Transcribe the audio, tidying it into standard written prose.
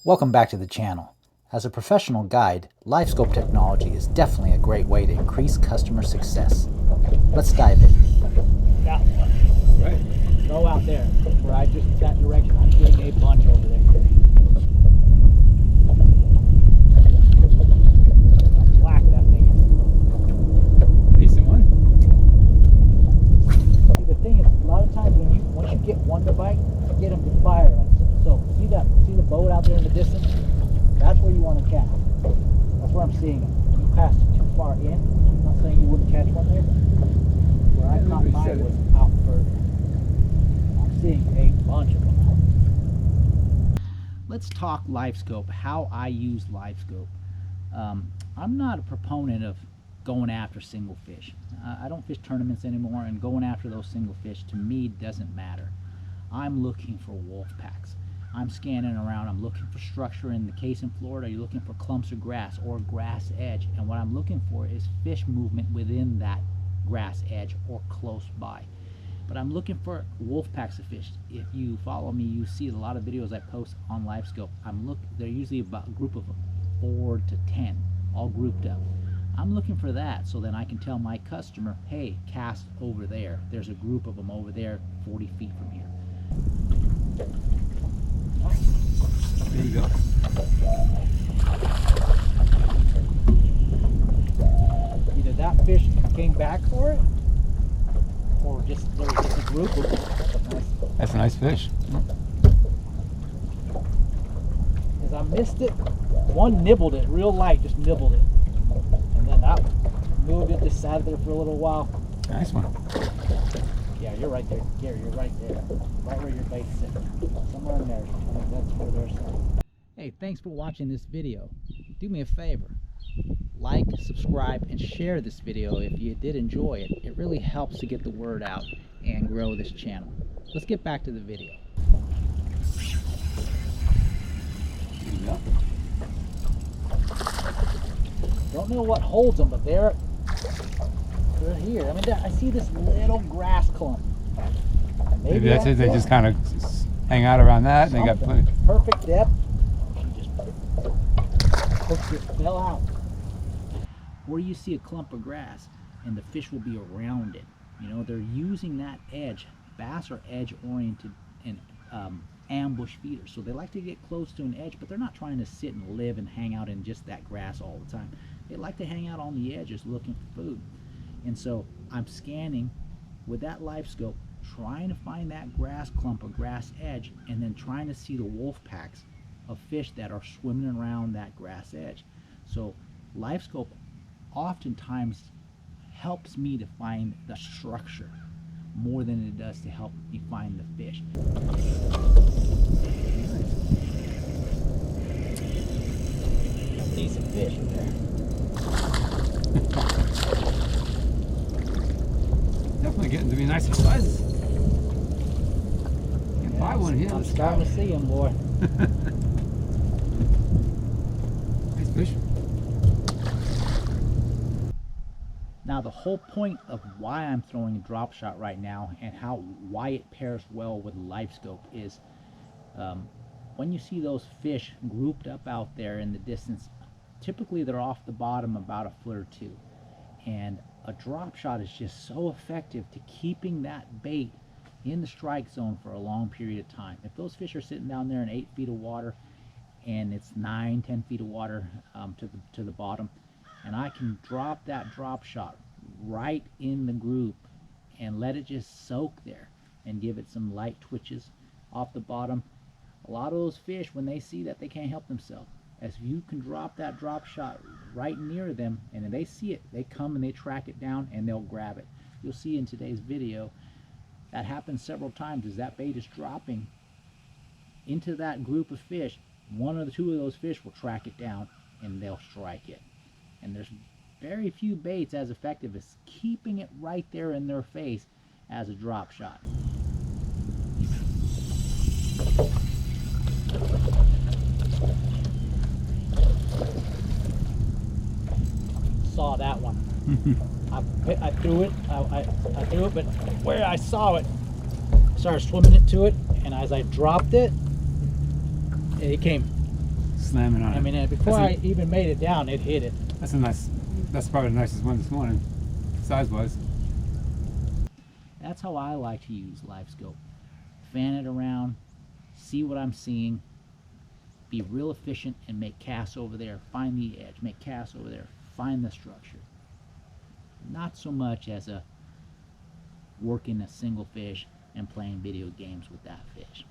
Welcome back to the channel. As a professional guide, LiveScope technology is definitely a great way to increase customer success. Let's dive in. That one. Right. Go out there, where I just, that direction. I'm getting a bunch over there. Black that thing is. Decent one. See, the thing is, a lot of times once you get one to bite, you get them to fire. So see the boat out there in the distance? That's where you want to cast. That's where I'm seeing it. You cast it too far in. I'm not saying you wouldn't catch one there, but where I caught mine was out further. I'm seeing a bunch of them. Let's talk LiveScope, how I use LiveScope. I'm not a proponent of going after single fish. I don't fish tournaments anymore, and going after those single fish to me doesn't matter. I'm looking for wolf packs. I'm scanning around, I'm looking for structure. In the case in Florida, you're looking for clumps of grass or grass edge, and what I'm looking for is fish movement within that grass edge or close by. But I'm looking for wolf packs of fish. If you follow me, you see a lot of videos I post on LiveScope. They're usually about a group of 4 to 10, all grouped up. I'm looking for that, so then I can tell my customer, hey, cast over there. There's a group of them over there 40 feet from here. There you go. Either that fish came back for it, or just there was just a group of them. That's a nice fish. Because I missed it. One nibbled it, real light, just nibbled it. And then that one moved it, just sat there for a little while. Nice one. Yeah, you're right there, Gary, you're right there. Right where your bait's sitting. Somewhere in there. I think that's where they're sitting. Hey, thanks for watching this video. Do me a favor. Like, subscribe, and share this video if you did enjoy it. It really helps to get the word out and grow this channel. Let's get back to the video. There you go. Don't know what holds them, but they're here. I mean, I see this little grass clump. Maybe that's it. They just kind of hang out around that, and they got plenty. Perfect depth. She just hooked it, fell out. Where you see a clump of grass, and the fish will be around it. You know, they're using that edge. Bass are edge-oriented and ambush feeders, so they like to get close to an edge, but they're not trying to sit and live and hang out in just that grass all the time. They like to hang out on the edges looking for food. And so I'm scanning with that LiveScope, trying to find that grass clump or grass edge, and then trying to see the wolf packs of fish that are swimming around that grass edge. So LiveScope oftentimes helps me to find the structure more than it does to help me find the fish. Decent fish in there. Definitely getting to be nicer sizes. Can't buy one here. I'm starting to see them, boy. Nice fish. Now the whole point of why I'm throwing a drop shot right now and why it pairs well with LiveScope is when you see those fish grouped up out there in the distance, typically they're off the bottom about a foot or two, and a drop shot is just so effective to keeping that bait in the strike zone for a long period of time. If those fish are sitting down there in 8 feet of water and it's 9-10 feet of water to the bottom, and I can drop that drop shot right in the group and let it just soak there and give it some light twitches off the bottom, a lot of those fish, when they see that, they can't help themselves. As you can drop that drop shot right near them, and if they see it, they come and they track it down and they'll grab it. You'll see in today's video that happens several times. As that bait is dropping into that group of fish, one or two of those fish will track it down and they'll strike it. And there's very few baits as effective as keeping it right there in their face as a drop shot. Saw that one. I threw it. I threw it, but where I saw it, I started swimming it to it, and as I dropped it, it came slamming on it. I mean, before I even made it down, it hit it. That's probably the nicest one this morning, size-wise. That's how I like to use LiveScope. Fan it around, see what I'm seeing, be real efficient, and make casts over there, find the edge, make casts over there, find the structure. Not so much as a working a single fish and playing video games with that fish.